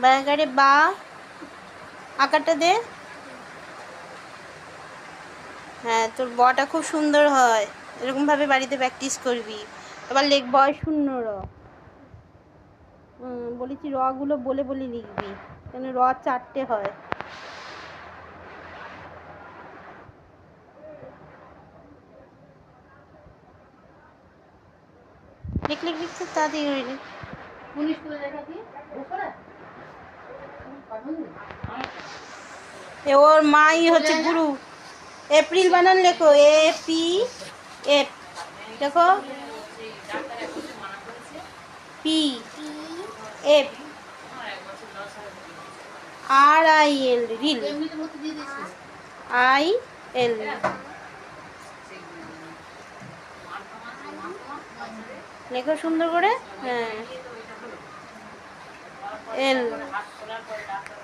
বাগারে বা আকারটা দে। হ্যাঁ, তোর বটা খুব সুন্দর হয়, এরকমভাবে বাড়িতে প্র্যাকটিস করবি। এবার লিখব শূন্য র। বলেছি রগুলো বলে বলে লিখবি, কেন র 4টে হয়। লিখ লিখ লিখ তো তাড়াতাড়ি হইলে। ওর মাই হচ্ছে গুরু। এপ্রিল বানান লেখো, APF দেখো, PF RIL, রিল, IL। লেখো সুন্দর করে। হ্যাঁ, L।